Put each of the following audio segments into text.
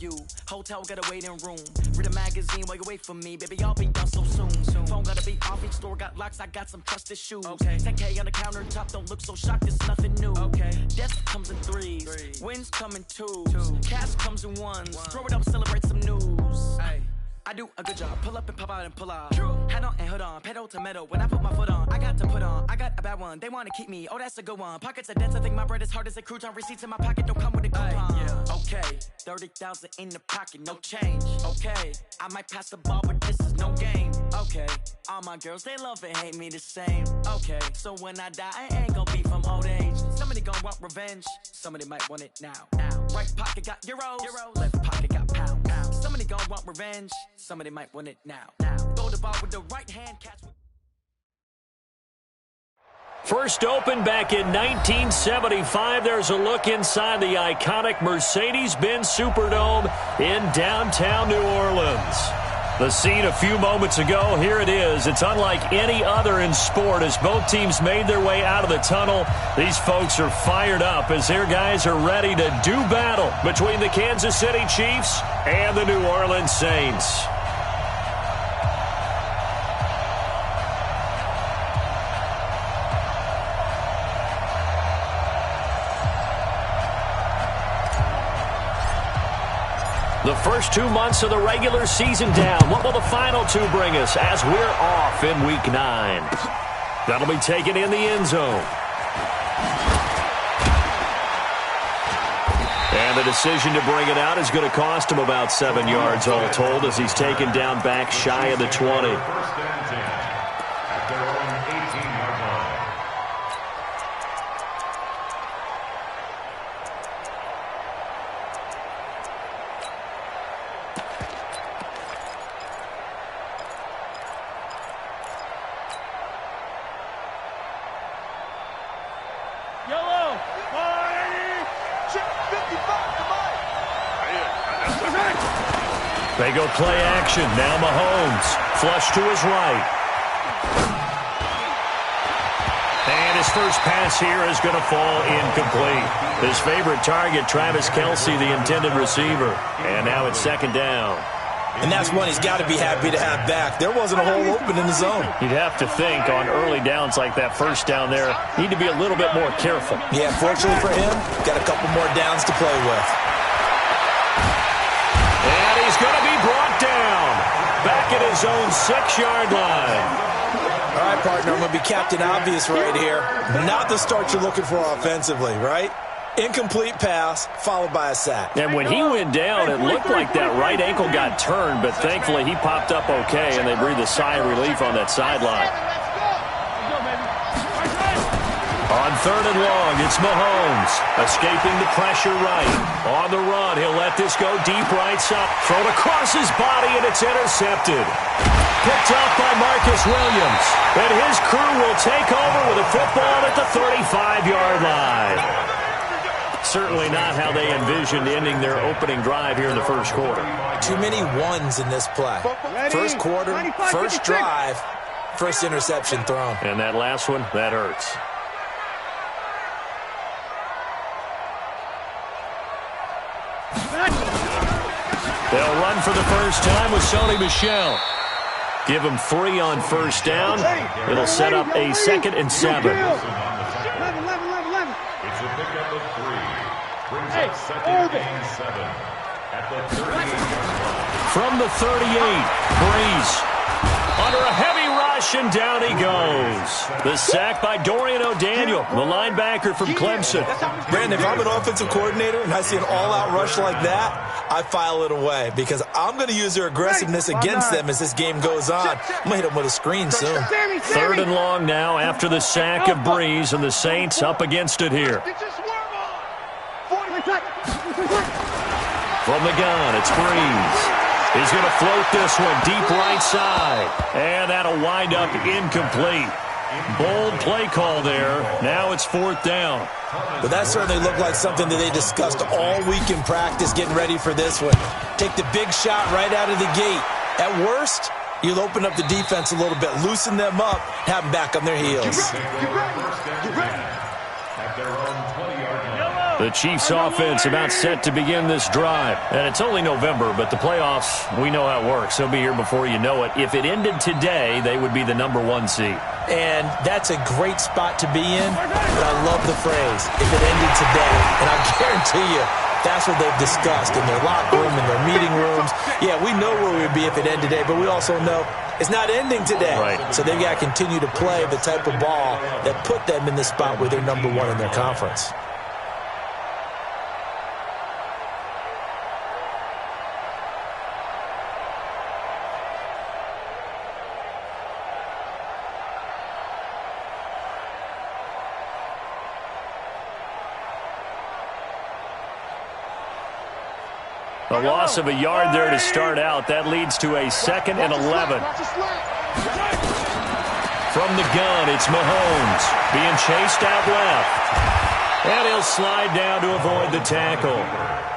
You hotel got a waiting room. Read a magazine while you wait for me, baby. I'll be done so soon. Phone gotta be off. Each store got locks. I got some trusted shoes. Okay. 10K on the countertop. Don't look so shocked. It's nothing new. Okay. Death comes in threes. Wins come in twos. Cash comes in ones. Throw it up, celebrate some news. Ay. I do a good job. Pull up and pop out and pull off. Head on and hood on. Pedal to metal. When I put my foot on, I got to put on. I got a bad one. They want to keep me. Oh, that's a good one. Pockets are dense. I think my bread is hard as a crouton. Receipts in my pocket don't come with a coupon. Yeah. Okay. 30,000 in the pocket. No change. Okay. I might pass the ball, but this is no game. Okay. All my girls, they love and hate me the same. Okay. So when I die, I ain't gonna be from old age. Somebody gonna want revenge. Somebody might want it now. Right pocket got euros. Left pocket got pounds. Somebody gonna want revenge. Somebody might want it now. Throw the ball with the right hand, catch with... First opened back in 1975. There's a look inside the iconic Mercedes-Benz Superdome in downtown New Orleans. The scene a few moments ago, here it is. It's unlike any other in sport as both teams made their way out of the tunnel. These folks are fired up as their guys are ready to do battle between the Kansas City Chiefs and the New Orleans Saints. The first 2 months of the regular season down. What will the final two bring us as we're off in Week 9? That'll be taken in the end zone. And the decision to bring it out is going to cost him about 7 yards all told as he's taken down back shy of the 20. They go play action. Now Mahomes. Flush to his right. And his first pass here is going to fall incomplete. His favorite target, Travis Kelce, the intended receiver. And now it's second down. And that's one he's got to be happy to have back. There wasn't a hole open in the zone. You'd have to think on early downs like that first down there, need to be a little bit more careful. Yeah, fortunately for him, got a couple more downs to play with. And he's going to be brought down back at his own 6-yard line. All right, partner, I'm going to be Captain Obvious right here. Not the start you're looking for offensively, right? Incomplete pass, followed by a sack. And when he went down, it looked like that right ankle got turned, but thankfully he popped up okay, and they breathed a sigh of relief on that sideline. On third and long, it's Mahomes, escaping the pressure right. On the run, he'll let this go deep right side. Thrown across his body, and it's intercepted. Picked up by Marcus Williams. And his crew will take over with a football at the 35-yard line. Certainly not how they envisioned ending their opening drive here in the first quarter. Too many ones in this play. First quarter, first drive, first interception thrown. And that last one, that hurts. They'll run for the first time with Sony Michel. Give him 3 on first down. It'll set up a 2nd and 7. It's a pickup of 3. Brings up 2nd and 7 at the 38-yard line. From the 38, Breeze under a heavy rush, and down he goes. The sack by Dorian O'Daniel, the linebacker from Clemson. Brandon, if I'm an offensive coordinator and I see an all-out rush like that, I file it away because I'm going to use their aggressiveness against them as this game goes on. I'm going to hit them with a screen soon. Third and long now after the sack of Breeze, and the Saints up against it here. From the gun, it's Breeze. He's going to float this one deep right side. And that'll wind up incomplete. Bold play call there. Now it's 4th down. But that certainly looked like something that they discussed all week in practice getting ready for this one. Take the big shot right out of the gate. At worst, you'll open up the defense a little bit, loosen them up, have them back on their heels. At their own 20-yard line. The Chiefs offense about set to begin this drive. And it's only November, but the playoffs, we know how it works. They'll be here before you know it. If it ended today, they would be the #1 seed. And that's a great spot to be in, but I love the phrase, if it ended today. And I guarantee you, that's what they've discussed in their locker room, in their meeting rooms. Yeah, we know where we'd be if it ended today, but we also know it's not ending today. Right. So they've got to continue to play the type of ball that put them in the spot where they're #1 in their conference. A loss of a yard there to start out. That leads to a 2nd and 11. From the gun, it's Mahomes being chased out left. And he'll slide down to avoid the tackle.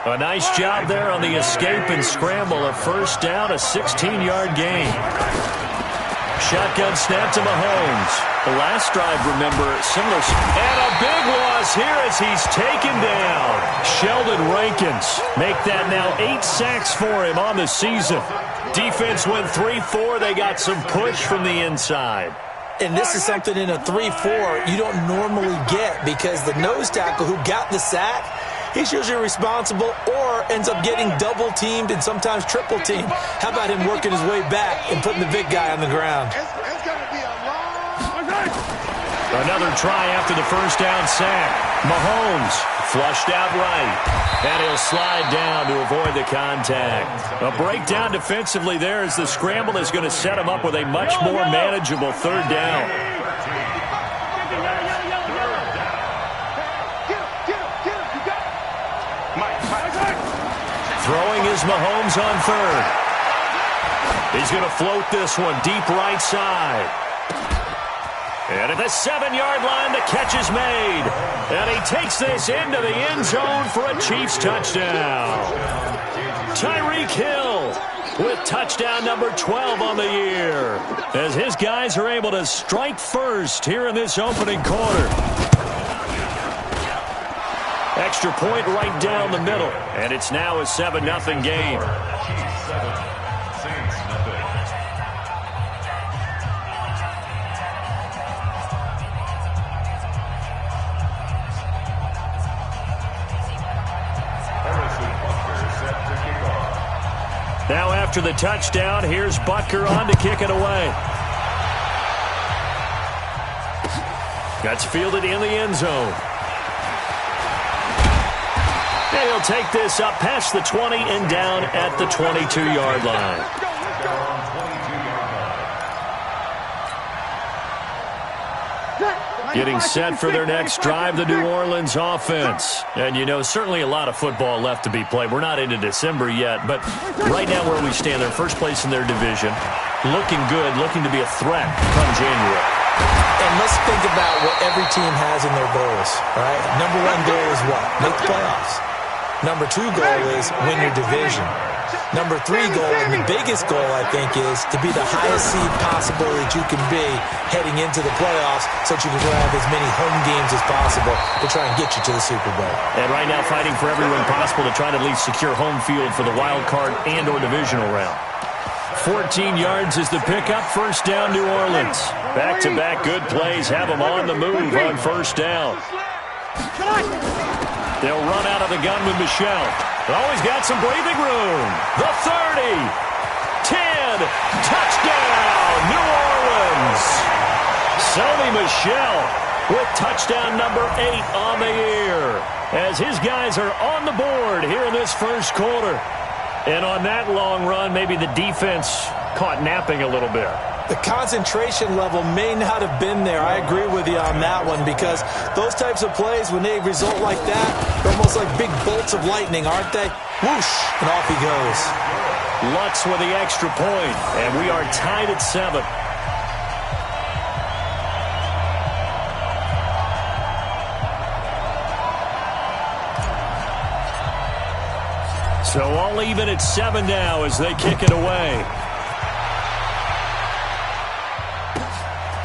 A nice job there on the escape and scramble. A first down, a 16-yard gain. Shotgun snap to Mahomes. The last drive, remember, similar. And a big loss here as he's taken down. Sheldon Rankins make that now 8 sacks for him on the season. Defense went 3-4. They got some push from the inside. And this is something in a 3-4 you don't normally get because the nose tackle who got the sack, he's usually responsible or ends up getting double-teamed and sometimes triple-teamed. How about him working his way back and putting the big guy on the ground? It's going to be a long... Another try after the first down sack. Mahomes flushed out right. And he'll slide down to avoid the contact. A breakdown defensively there as the scramble is going to set him up with a much more manageable 3rd down. Throwing is Mahomes on 3rd. He's going to float this one deep right side. And at the 7-yard line, the catch is made. And he takes this into the end zone for a Chiefs touchdown. Tyreek Hill with touchdown number 12 on the year, as his guys are able to strike first here in this opening quarter. Extra point right down the middle, and it's now a 7-0 game. Now after the touchdown, here's Butker on to kick it away. That's fielded in the end zone. And he'll take this up past the 20 and down at the 22-yard line. Getting set for their next drive, the New Orleans offense. And, you know, certainly a lot of football left to be played. We're not into December yet, but right now where we stand, they're first place in their division. Looking good, looking to be a threat come January. And let's think about what every team has in their goals, right? #1 goal is what? Make the playoffs. #2 goal is win your division. #3 goal, and the biggest goal, I think, is to be the highest seed possible that you can be heading into the playoffs so that you can have as many home games as possible to try and get you to the Super Bowl. And right now fighting for every win possible to try to at least secure home field for the wild card and or divisional round. 14 yards is the pickup. First down, New Orleans. Back-to-back good plays have them on the move on first down. They'll run out of the gun with Michel. Always got some breathing room. The 30. 10. Touchdown, New Orleans. Sony Michel with touchdown number 8 on the year, as his guys are on the board here in this first quarter. And on that long run, maybe the defense caught napping a little bit. The concentration level may not have been there. I agree with you on that one, because those types of plays, when they result like that, they're almost like big bolts of lightning, aren't they? Whoosh, and off he goes. Lutz with the extra point, and we are tied at 7. So all even at 7 now as they kick it away.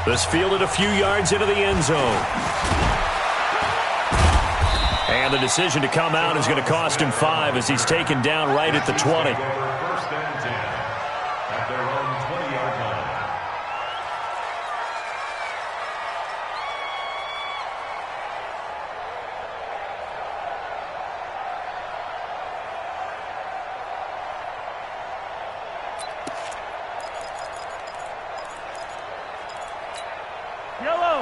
This fielded a few yards into the end zone. And the decision to come out is going to cost him 5 as he's taken down right at the 20. First and 10 at their own 20-yard line.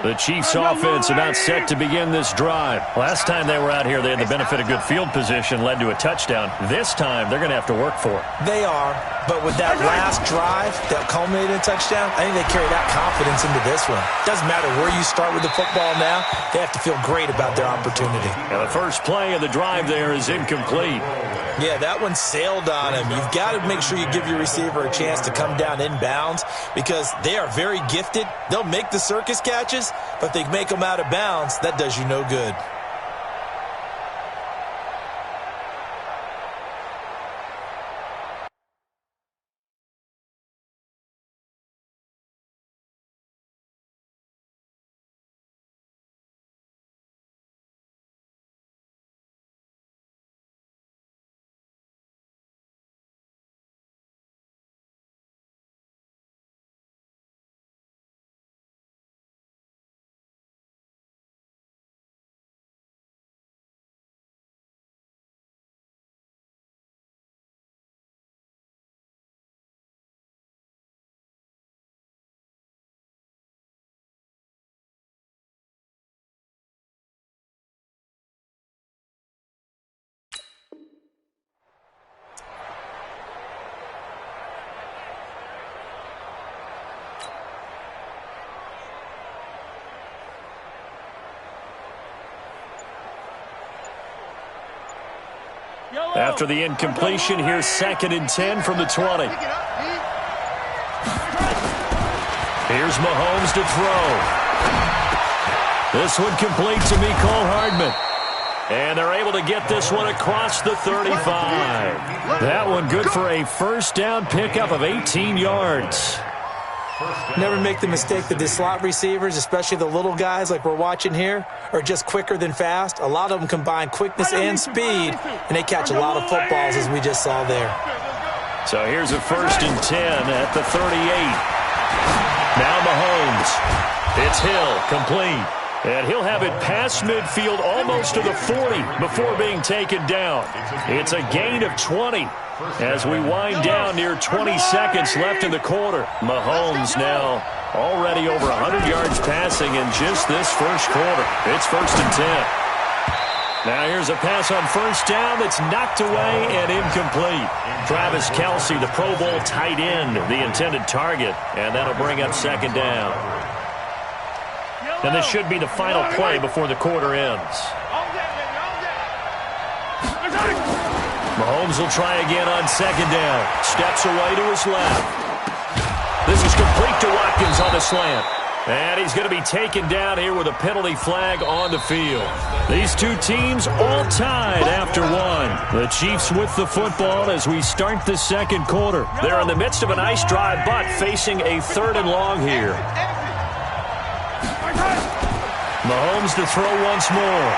The Chiefs offense about set to begin this drive. Last time they were out here, they had the benefit of good field position, led to a touchdown. This time, they're going to have to work for it. They are, but with that last drive that culminated in a touchdown, I think they carry that confidence into this one. Doesn't matter where you start with the football now, they have to feel great about their opportunity. And the first play of the drive there is incomplete. Yeah, that one sailed on him. You've got to make sure you give your receiver a chance to come down inbounds because they are very gifted. They'll make the circus catches, but if they make them out of bounds, that does you no good. After the incompletion, here's 2nd and 10 from the 20. Here's Mahomes to throw. This one complete to Mecole Hardman. And they're able to get this one across the 35. That one good for a first down pickup of 18 yards. Never make the mistake that the slot receivers, especially the little guys like we're watching here, are just quicker than fast. A lot of them combine quickness and speed, and they catch a lot of footballs, as we just saw there. So here's a 1st and 10 at the 38. Now Mahomes. It's Hill, complete. And he'll have it past midfield almost to the 40 before being taken down. It's a gain of 20 as we wind down near 20 seconds left in the quarter. Mahomes now already over 100 yards passing in just this first quarter. It's 1st and 10. Now here's a pass on first down that's knocked away and incomplete. Travis Kelce, the Pro Bowl tight end, the intended target, and that'll bring up 2nd down. And this should be the final play before the quarter ends. Mahomes will try again on 2nd down. Steps away to his left. This is complete to Watkins on the slant. And he's going to be taken down here with a penalty flag on the field. These two teams all tied after one. The Chiefs with the football as we start the second quarter. They're in the midst of a nice drive, but facing a 3rd and long here. Mahomes to throw once more.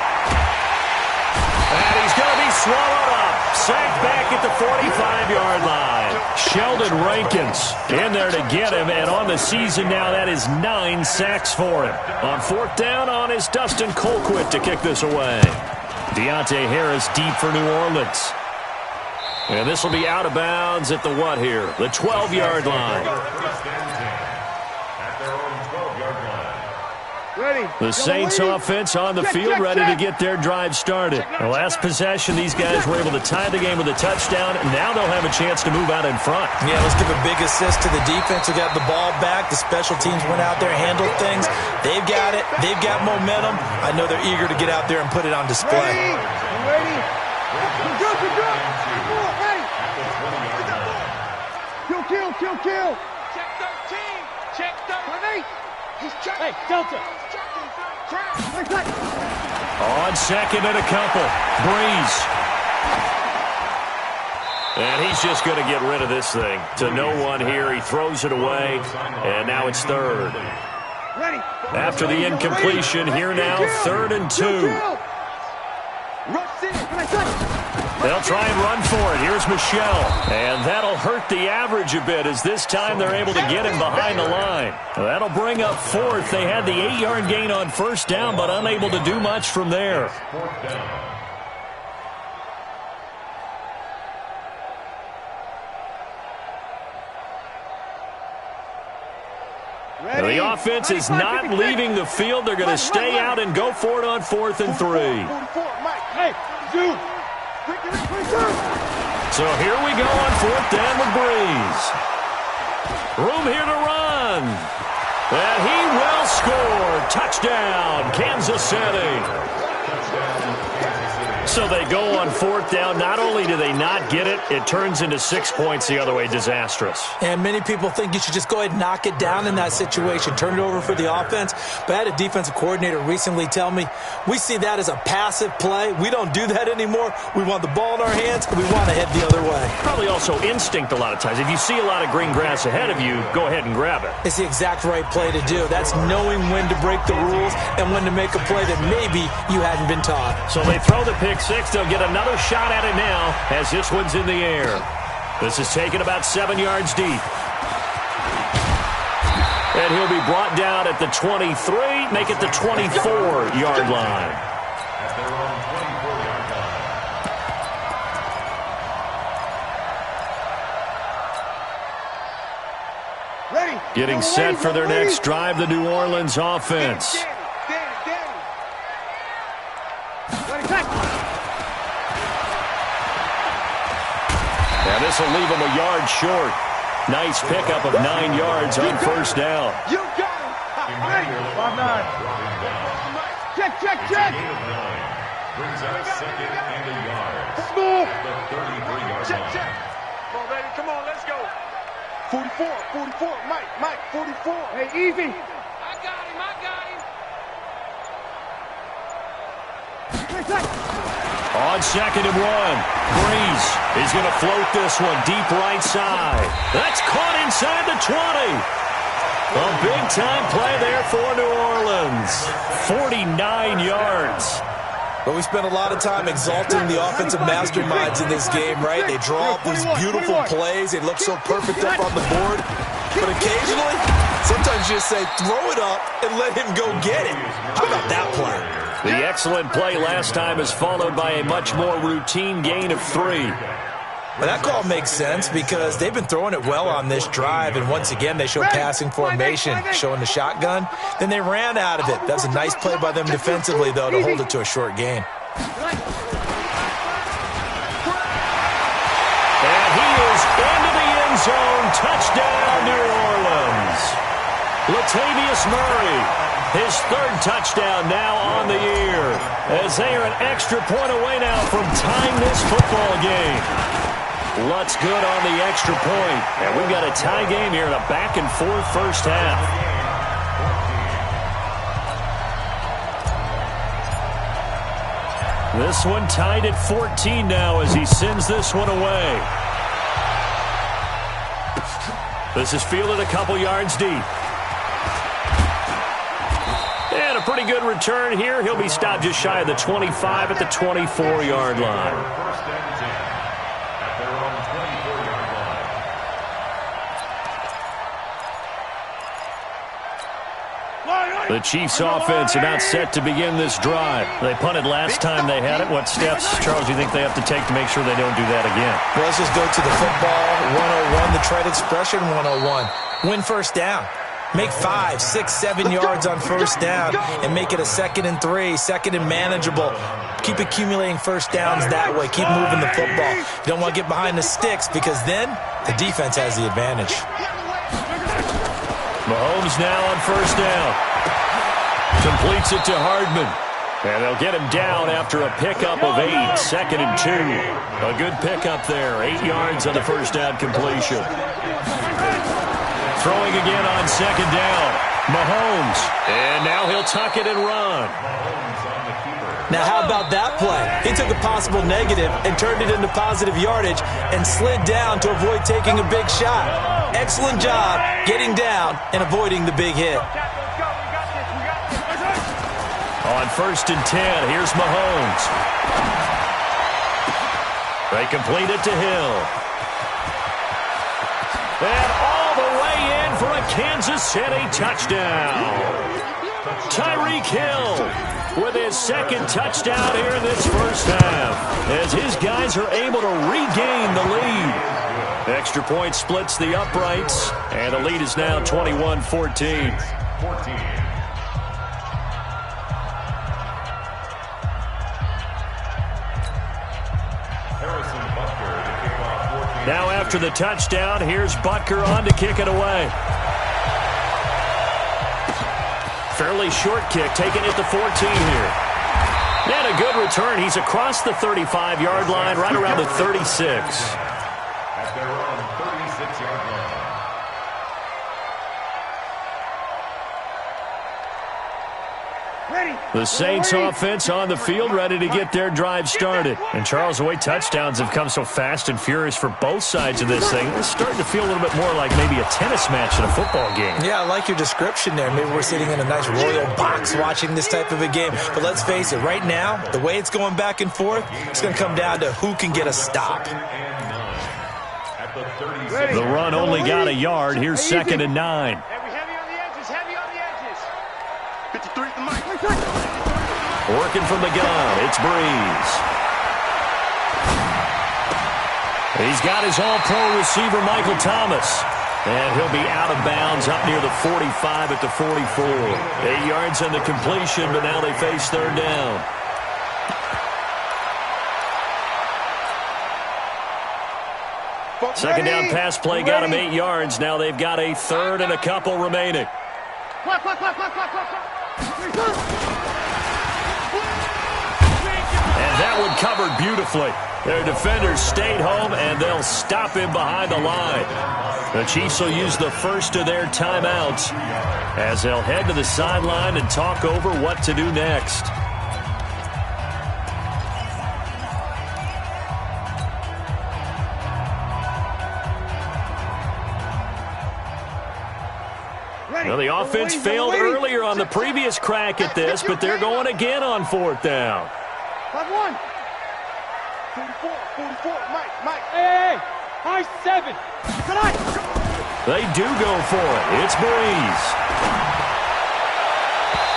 And he's going to be swallowed up. Sacked back at the 45-yard line. Sheldon Rankins in there to get him, and on the season now, that is 9 sacks for him. On 4th down, on is Dustin Colquitt to kick this away. Deontay Harris deep for New Orleans. And this will be out of bounds at the what here? The 12-yard line. The Saints offense on the field ready to get their drive started. The last possession, these guys were able to tie the game with a touchdown. Now they'll have a chance to move out in front. Yeah, let's give a big assist to the defense who got the ball back. The special teams went out there, handled things. They've got it. They've got momentum. I know they're eager to get out there and put it on display. Ready? Good. Ready? Kill. Check 13. Check 13. He's checking. Hey, Delta. On 2nd and a couple. Breeze. And he's just going to get rid of this thing. To no one here. He throws it away. And now it's 3rd. After the incompletion, here now 3rd and 2. They'll try and run for it. Here's Michelle. And that'll hurt the average a bit as this time they're able to get him behind the line. That'll bring up fourth. They had the 8-yard gain on first down, but unable to do much from there. The offense is not leaving the field. They're going to stay out and go for it on 4th and 3. So here we go on 4th down with Breeze. Room here to run. And he will score. Touchdown, Kansas City. So they go on 4th down. Not only do they not get it, it turns into 6 points the other way. Disastrous. And many people think you should just go ahead and knock it down in that situation. Turn it over for the offense. But I had a defensive coordinator recently tell me, we see that as a passive play. We don't do that anymore. We want the ball in our hands, and we want to head the other way. Probably also instinct a lot of times. If you see a lot of green grass ahead of you, go ahead and grab it. It's the exact right play to do. That's knowing when to break the rules and when to make a play that maybe you hadn't been taught. So they throw the pick six. They'll get another shot at it now as this one's in the air. This is taken about 7 yards deep. And he'll be brought down at the 23, make it the 24-yard line. At their own 24-yard line. Ready. Getting set for their next drive, the New Orleans offense. And this will leave them a yard short. Nice pickup of 9 yards on first down. You got him. Check. Gain of 9. Brings out 2nd and a yard. At the 33-yard line. Check. Come on, baby. Come on, let's go. 44. Mike, 44. Hey, easy. I got him. On 2nd and 1, Breeze is going to float this one deep right side. That's caught inside the 20. A big-time play there for New Orleans. 49 yards. But we spent a lot of time exalting the offensive masterminds in this game, right? They draw up these beautiful plays. They look so perfect up on the board. But occasionally, sometimes you just say, throw it up and let him go get it. How about that play? The excellent play last time is followed by a much more routine gain of 3. Well, that call makes sense because they've been throwing it well on this drive, and once again they show passing formation, showing the shotgun. Then they ran out of it. That's a nice play by them defensively, though, to hold it to a short gain. And he is into the end zone. Touchdown, New Orleans. Latavius Murray, his 3rd touchdown now on the year, as they are an extra point away now from tying this football game. Lutz good on the extra point. And we've got a tie game here in a back-and-forth first half. This one tied at 14 now as he sends this one away. This is fielded a couple yards deep. And a pretty good return here. He'll be stopped just shy of the 25 at the 24-yard line. First and 10 at their own 24-yard line. The Chiefs offense about set to begin this drive. They punted last time they had it. What steps, Charles, do you think they have to take to make sure they don't do that again? Well, let's just go to the football 101, the trade expression 101. Win first down. Make 5, 6, 7 yards on first down and make it a 2nd and 3, 2nd and manageable. Keep accumulating first downs that way. Keep moving the football. You don't want to get behind the sticks because then the defense has the advantage. Mahomes now on first down. Completes it to Hardman. And they'll get him down after a pickup of 8, 2nd and 2. A good pickup there, 8 yards on the first down completion. Throwing again on 2nd down. Mahomes. And now he'll tuck it and run. Now, how about that play? He took a possible negative and turned it into positive yardage and slid down to avoid taking a big shot. Excellent job getting down and avoiding the big hit. On 1st and 10, here's Mahomes. They complete it to Hill. And all the way in for a Kansas City touchdown. Tyreek Hill with his second touchdown here in this first half, as his guys are able to regain the lead. Extra point splits the uprights, and the lead is now 21-14. Now after the touchdown, here's Butker on to kick it away. Fairly short kick, taking it to 14 here. And a good return. He's across the 35-yard line, right around the 36. At their own 36-yard line. The Saints offense on the field, ready to get their drive started. And Charles, the way touchdowns have come so fast and furious for both sides of this thing, it's starting to feel a little bit more like maybe a tennis match in a football game. Yeah, I like your description there. Maybe we're sitting in a nice royal box watching this type of a game. But let's face it, right now, the way it's going back and forth, it's going to come down to who can get a stop. The run only got a yard. Here's 2nd and 9. Heavy on the edges, heavy on the edges. 53 at the mic. Working from the gun, it's Breeze. He's got his all-pro receiver, Michael Thomas. And he'll be out of bounds up near the 45 at the 44. 8 yards on the completion, but now they face 3rd down. Second down pass play got him 8 yards. Now they've got a 3rd and a couple remaining. And that one covered beautifully. Their defenders stayed home, and they'll stop him behind the line. The Chiefs will use the first of their timeouts as they'll head to the sideline and talk over what to do next. Well, the offense failed earlier on the previous crack at this, but they're going again on 4th down. 5-1. 44, Mike. Hey, high 7. They do go for it. It's Breeze.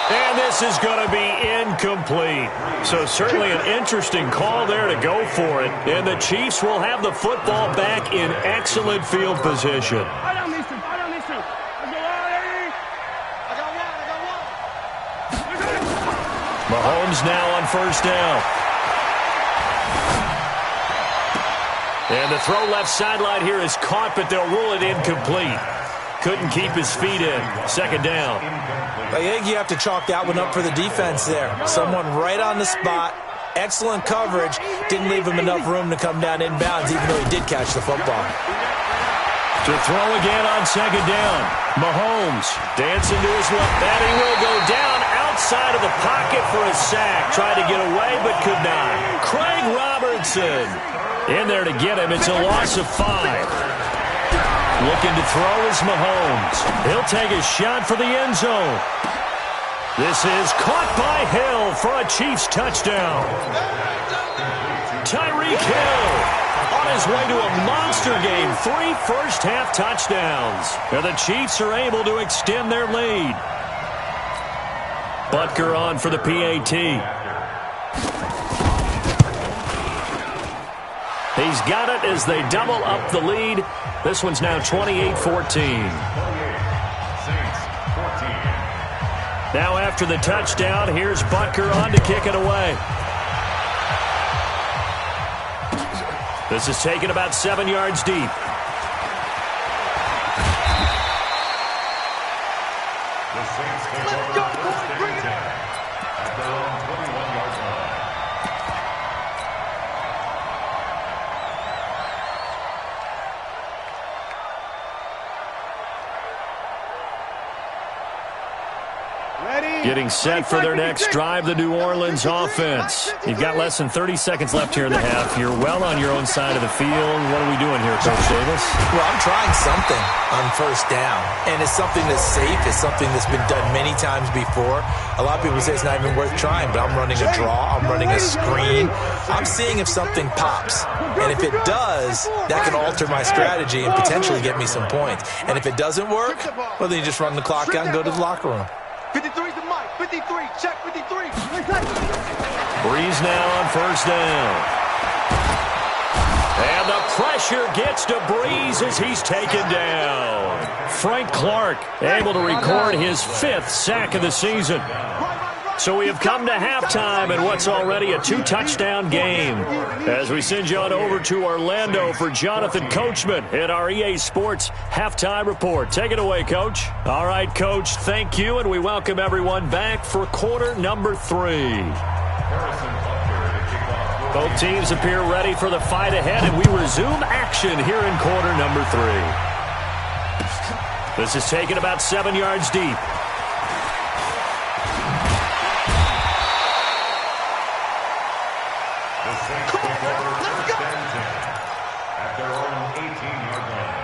And this is going to be incomplete. So certainly an interesting call there to go for it. And the Chiefs will have the football back in excellent field position. Mahomes now on 1st down. And the throw left sideline here is caught, but they'll rule it incomplete. Couldn't keep his feet in. 2nd down. I think you have to chalk that one up for the defense there. Someone right on the spot. Excellent coverage. Didn't leave him enough room to come down inbounds, even though he did catch the football. To throw again on 2nd down. Mahomes dancing to his left. And he will go down outside of the pocket for a sack. Tried to get away, but could not. Craig Robertson in there to get him. It's a loss of 5. Looking to throw is Mahomes. He'll take a shot for the end zone. This is caught by Hill for a Chiefs touchdown. Tyreek Hill on his way to a monster game. 3 first-half touchdowns. And the Chiefs are able to extend their lead. Butker on for the PAT. He's got it as they double up the lead. This one's now 28-14. Now after the touchdown, here's Butker on to kick it away. This is taken about 7 yards deep. The Saints take over first and 10 at their own 21-yard line. Getting set for their next drive, the New Orleans offense. You've got less than 30 seconds left here in the half. You're well on your own side of the field. What are we doing here, Coach Davis? Well, I'm trying something on first down, and it's something that's safe. It's something that's been done many times before. A lot of people say it's not even worth trying, but I'm running a draw. I'm running a screen. I'm seeing if something pops, and if it does, that can alter my strategy and potentially get me some points. And if it doesn't work, well, then you just run the clock out and go to the locker room. 53's the mic. 53. Check 53. Breeze now on first down. And the pressure gets to Breeze as he's taken down. Frank Clark able to record his 5th sack of the season. So we have come to halftime in what's already a 2-touchdown game. As we send you on over to Orlando for Jonathan Coachman in our EA Sports Halftime Report. Take it away, Coach. All right, Coach, thank you, and we welcome everyone back for quarter number 3. Both teams appear ready for the fight ahead, and we resume action here in quarter number 3. This is taken about 7 yards deep. At their own 18-yard line.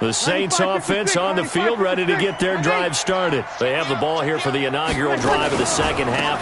The Saints offense on the field, ready to get their drive started. They have the ball here for the inaugural drive of the second half.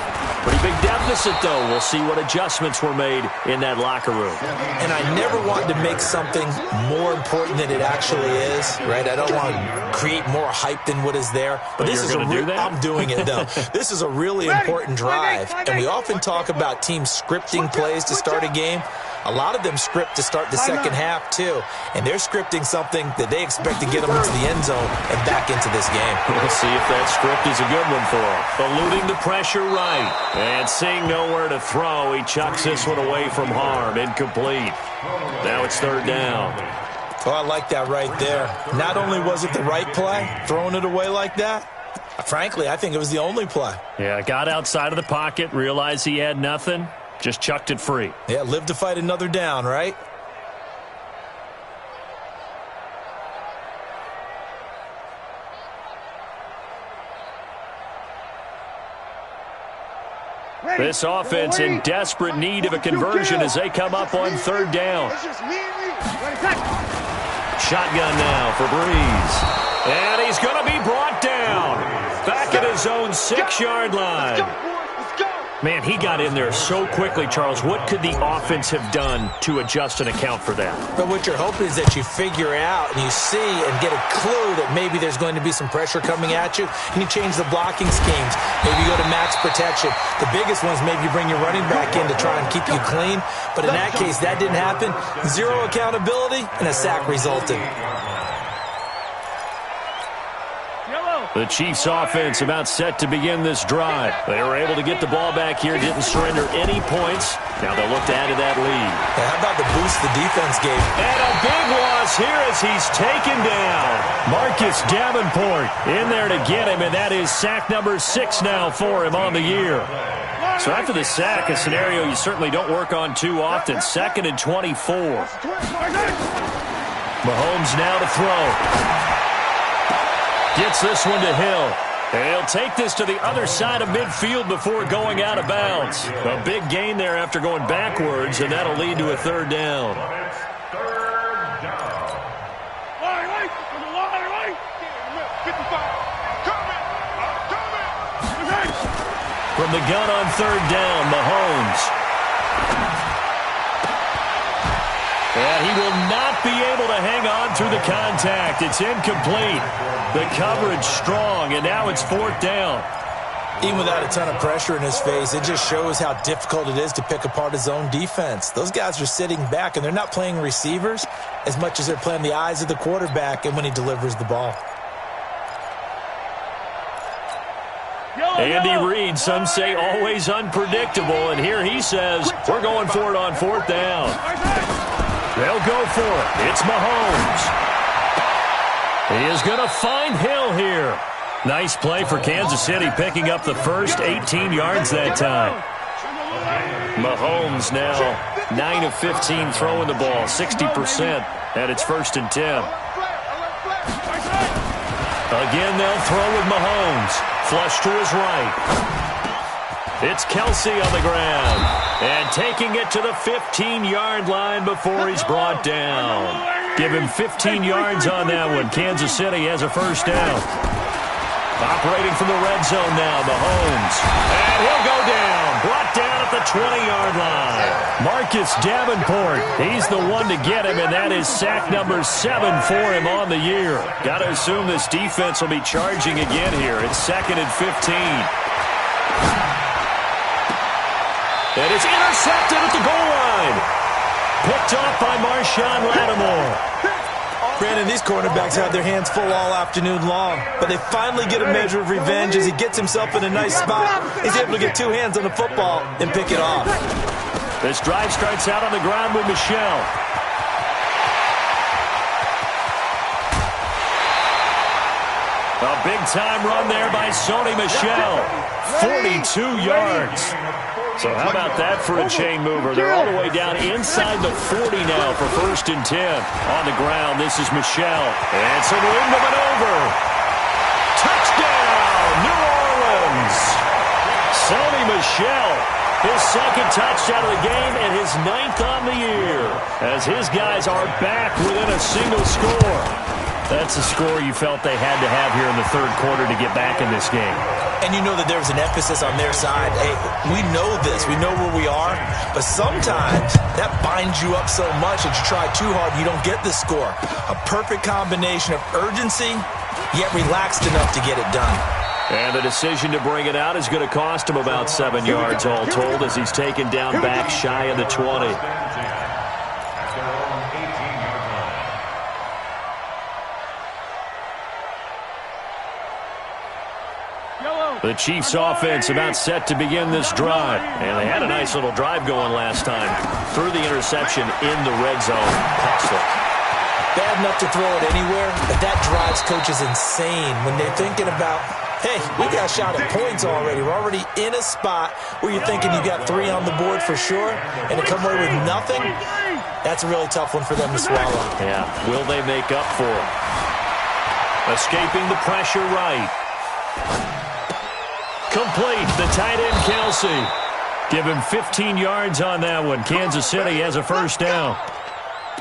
Pretty big deficit, though. We'll see what adjustments were made in that locker room. And I never want to make something more important than it actually is, right? I don't want to create more hype than what is there. But this is I'm doing it, though. This is a really important drive. And we often talk about teams scripting plays to start a game. A lot of them script to start the second half, too. And they're scripting something that they expect to get them into the end zone and back into this game. We'll see if that script is a good one for them. Eluding the pressure right. And seeing nowhere to throw, he chucks this one away from harm. Incomplete. Now it's third down. Oh, I like that right there. Not only was it the right play, throwing it away like that, frankly, I think it was the only play. Yeah, got outside of the pocket, realized he had nothing. Just chucked it free. Yeah, live to fight another down, right? This offense in desperate need of a conversion as they come up on third down. Shotgun now for Breeze. And he's going to be brought down. Back at his own 6-yard line. Man, he got in there so quickly, Charles. What could the offense have done to adjust and account for that? But what you're hoping is that you figure out and you see and get a clue that maybe there's going to be some pressure coming at you, and you change the blocking schemes. Maybe you go to max protection. The biggest ones, maybe you bring your running back in to try and keep you clean. But in that case, that didn't happen. Zero accountability, and a sack resulted. The Chiefs offense about set to begin this drive. They were able to get the ball back here, didn't surrender any points. Now they'll look to add to that lead. Yeah, how about the boost the defense gave? And a big loss here as he's taken down. Marcus Davenport in there to get him, and that is sack number 6 now for him on the year. So after the sack, a scenario you certainly don't work on too often. 2nd and 24. Mahomes now to throw. Gets this one to Hill. And he'll take this to the other side of midfield before going out of bounds. A big gain there after going backwards, and that'll lead to a third down. From the gun on third down, Mahomes. And he will not be able to hang on through the contact. It's incomplete. The coverage strong, and now it's 4th down. Even without a ton of pressure in his face, it just shows how difficult it is to pick apart his own defense. Those guys are sitting back, and they're not playing receivers as much as they're playing the eyes of the quarterback and when he delivers the ball. Andy Reid, some say always unpredictable, and here he says, we're going for it on 4th down. They'll go for it. It's Mahomes. He is going to find Hill here. Nice play for Kansas City, picking up the first 18 yards that time. Mahomes now 9 of 15 throwing the ball, 60%, and it's 1st and 10. Again, they'll throw with Mahomes. Flush to his right. It's Kelsey on the ground. And taking it to the 15-yard line before he's brought down. Give him 15 yards on that one. Kansas City has a first down. Operating from the red zone now, Mahomes. And he'll go down. Brought down at the 20-yard line. Marcus Davenport, he's the one to get him, and that is sack number 7 for him on the year. Got to assume this defense will be charging again here. It's 2nd and 15. And it's intercepted at the goal line. Picked off by Marshawn Lattimore. Brandon, these cornerbacks had their hands full all afternoon long, but they finally get a measure of revenge as he gets himself in a nice spot. He's able to get 2 hands on the football and pick it off. This drive starts out on the ground with Michel. A big-time run there by Sony Michel. 42 yards. So how about that for a chain mover? They're all the way down inside the 40 now for 1st and 10. On the ground, this is Michel. And some room to maneuver. Touchdown, New Orleans. Sony Michel, his 2nd touchdown of the game and his 9th on the year. As his guys are back within a single score. That's a score you felt they had to have here in the 3rd quarter to get back in this game. And you know that there was an emphasis on their side. Hey, we know this. We know where we are. But sometimes that binds you up so much that you try too hard, you don't get the score. A perfect combination of urgency, yet relaxed enough to get it done. And the decision to bring it out is going to cost him about 7 yards all told as he's taken down back shy of the 20. The Chiefs offense about set to begin this drive. And they had a nice little drive going last time. Threw the interception in the red zone. Costly. Bad enough to throw it anywhere, but that drives coaches insane when they're thinking about, hey, we got a shot at points already. We're already in a spot where you're thinking you got 3 on the board for sure, and to come away with nothing, that's a really tough one for them to swallow. Yeah, will they make up for it? Escaping the pressure right. Complete, the tight end Kelsey. Give him 15 yards on that one. Kansas City has a first down.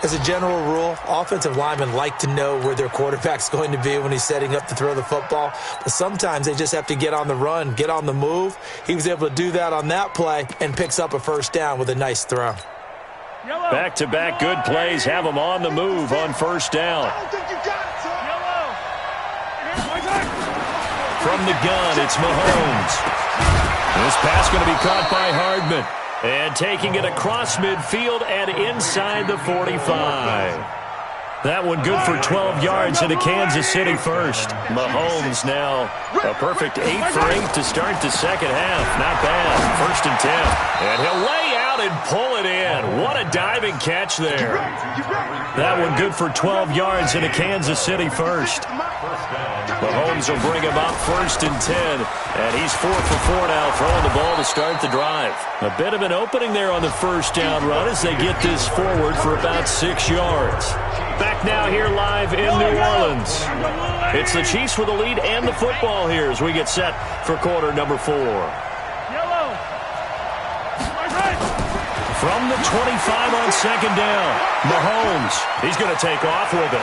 As a general rule, offensive linemen like to know where their quarterback's going to be when he's setting up to throw the football. But sometimes they just have to get on the run, get on the move. He was able to do that on that play and picks up a first down with a nice throw. Back-to-back good plays have him on the move on first down. From the gun, it's Mahomes. This pass going to be caught by Hardman. And taking it across midfield and inside the 45. That one good for 12 yards into Kansas City first. Mahomes now a perfect 8 for 8 to start the second half. Not bad. 1st and 10. And he'll lay out and pull it in. What a diving catch there. That one good for 12 yards into Kansas City first. Mahomes will bring him up 1st and 10. And he's 4 for 4 now, throwing the ball to start the drive. A bit of an opening there on the first down run as they get this forward for about 6 yards. Back now here live in New Orleans. It's the Chiefs with the lead and the football here as we get set for quarter number 4. From the 25 on second down, Mahomes, he's going to take off with it.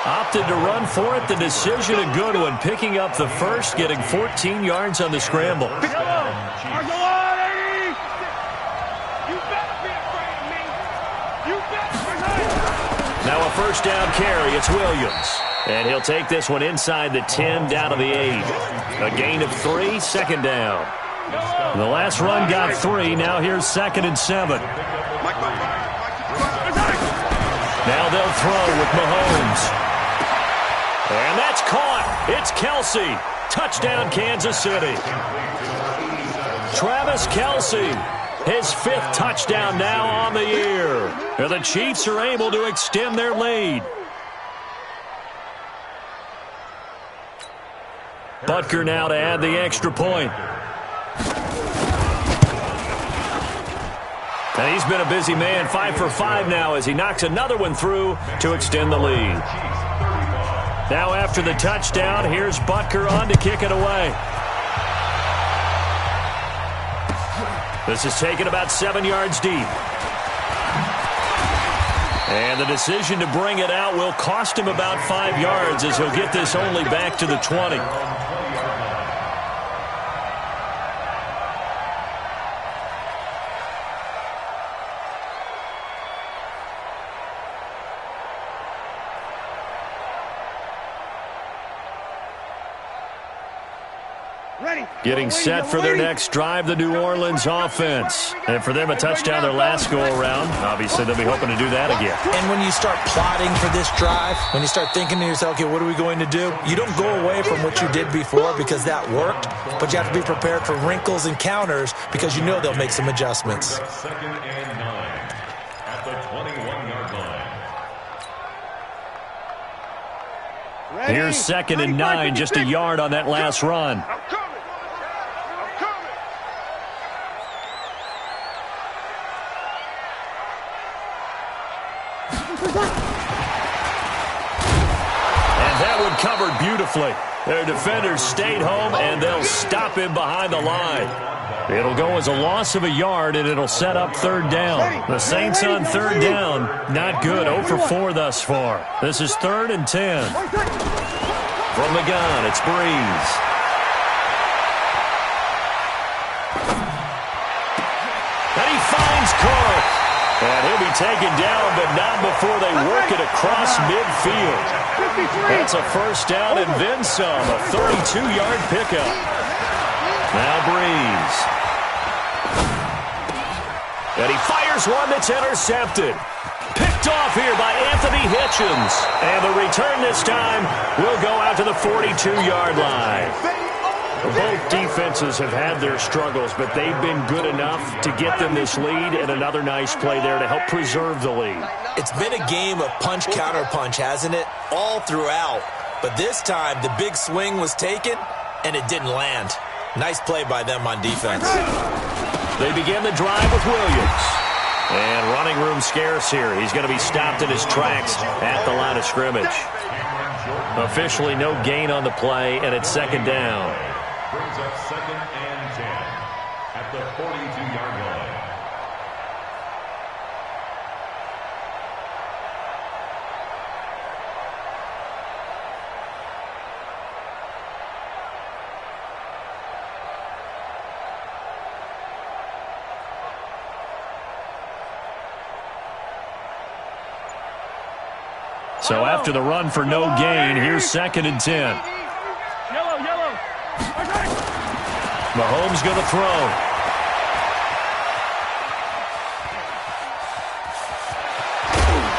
Opted to run for it. The decision a good one, picking up the first, getting 14 yards on the scramble. Now a first down carry, it's Williams. And he'll take this one inside the 10, down to the 8. A gain of 3, second down. The last run got 3, now here's 2nd and 7. Now they'll throw with Mahomes. And that's caught. It's Kelsey. Touchdown, Kansas City. Travis Kelsey. His 5th touchdown now on the year. And the Chiefs are able to extend their lead. Butker now to add the extra point. And he's been a busy man, 5 for 5 now as he knocks another one through to extend the lead. Now after the touchdown, here's Butker on to kick it away. This is taken about 7 yards deep. And the decision to bring it out will cost him about 5 yards as he'll get this only back to the 20. Getting set for their next drive, the New Orleans offense. And for them, a touchdown their last go-around. Obviously, they'll be hoping to do that again. And when you start plotting for this drive, when you start thinking to yourself, okay, what are we going to do? You don't go away from what you did before because that worked, but you have to be prepared for wrinkles and counters because you know they'll make some adjustments. Second and 9 at the 21-yard line. Here's second and 9, just a yard on that last run. Covered beautifully. Their defenders stayed home, and they'll stop him behind the line. It'll go as a loss of a yard, and it'll set up third down. The Saints on third down, not good. 0 for 4 thus far. This is 3rd and 10. From the gun, it's Breeze. And he finds Clark. And he'll be taken down, but not before they work it across midfield. That's a first down and then some, a 32-yard pickup. Now Breeze. And he fires one that's intercepted. Picked off here by Anthony Hitchens. And the return this time will go out to the 42-yard line. Both defenses have had their struggles, but they've been good enough to get them this lead, and another nice play there to help preserve the lead. It's been a game of punch-counter-punch, hasn't it? All throughout. But this time, the big swing was taken, and it didn't land. Nice play by them on defense. They begin the drive with Williams. And running room scarce here. He's going to be stopped in his tracks at the line of scrimmage. Officially no gain on the play, and it's second down. Brings up second and 10 at the 42-yard line. So after the run for no gain, here's second and 10. Mahomes going to throw.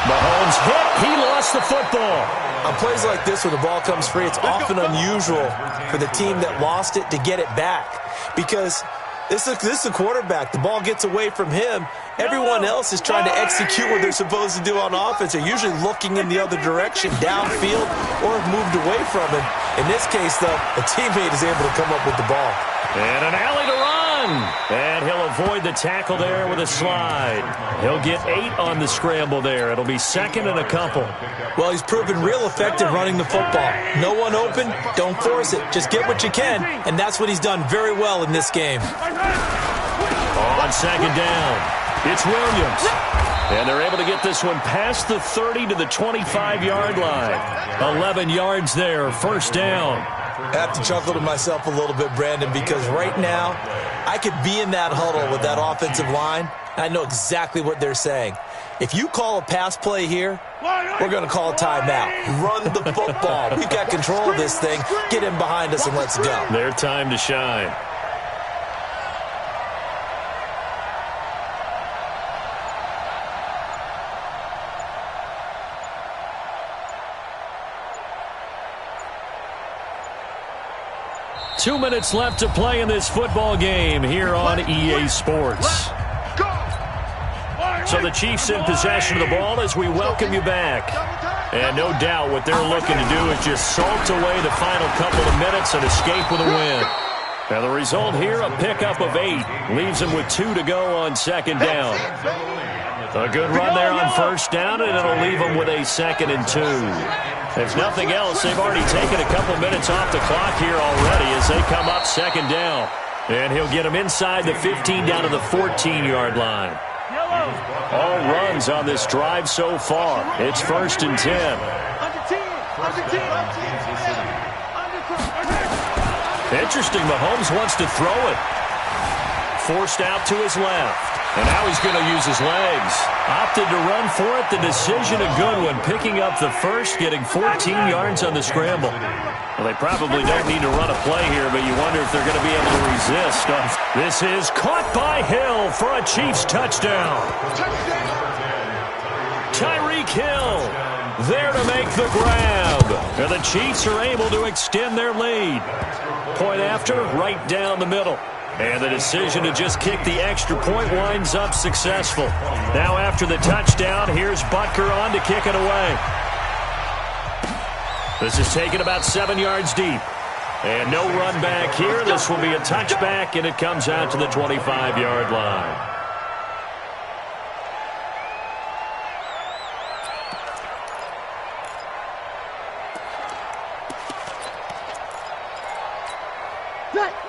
Mahomes hit. He lost the football. On plays like this where the ball comes free, it's often unusual for the team that lost it to get it back because this is a quarterback. The ball gets away from him. Everyone else is trying to execute what they're supposed to do on offense. They're usually looking in the other direction, downfield, or have moved away from him. In this case, though, a teammate is able to come up with the ball. And an alley to run. And he'll avoid the tackle there with a slide. He'll get 8 on the scramble there. It'll be second and a couple. Well, he's proven real effective running the football. No one open, don't force it. Just get what you can, and that's what he's done very well in this game. On second down, it's Williams. And they're able to get this one past the 30 to the 25-yard line. 11 yards there, first down. I have to chuckle to myself a little bit, Brandon, because right now I could be in that huddle with that offensive line, and I know exactly what they're saying. If you call a pass play here, we're going to call a timeout. Run the football. We've got control of this thing. Get in behind us and let's go. Their time to shine. Two minutes left to play in this football game here on EA Sports. So the Chiefs in possession of the ball as we welcome you back. And no doubt what they're looking to do is just salt away the final couple of minutes and escape with a win. Now the result here, a pickup of 8. Leaves them with 2 to go on second down. A good run there on first down, and it'll leave them with a 2nd and 2. If nothing else, they've already taken a couple minutes off the clock here already as they come up second down. And he'll get them inside the 15 down to the 14-yard line. All runs on this drive so far. It's 1st and 10. Interesting, Mahomes wants to throw it. Forced out to his left. And now he's going to use his legs. Opted to run for it. The decision a good one. Picking up the first, getting 14 yards on the scramble. Well, they probably don't need to run a play here, but you wonder if they're going to be able to resist. This is caught by Hill for a Chiefs touchdown. Tyreek Hill there to make the grab. And the Chiefs are able to extend their lead. Point after, right down the middle. And the decision to just kick the extra point winds up successful. Now after the touchdown, here's Butker on to kick it away. This is taken about 7 yards deep. And no run back here. This will be a touchback, and it comes out to the 25-yard line.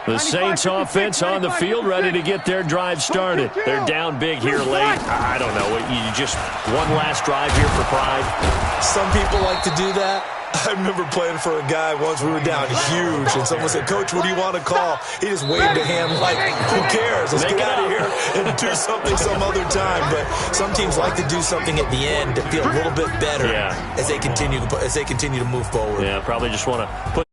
The Saints offense on the field, ready to get their drive started. They're down big here late. I don't know. You just one last drive here for pride. Some people like to do that. I remember playing for a guy once. We were down huge, and someone said, "Coach, what do you want to call?" He just waved a hand like, "Who cares? Let's get out of here and do something some other time." But some teams like to do something at the end to feel a little bit better as they continue to move forward. Yeah, probably just want to put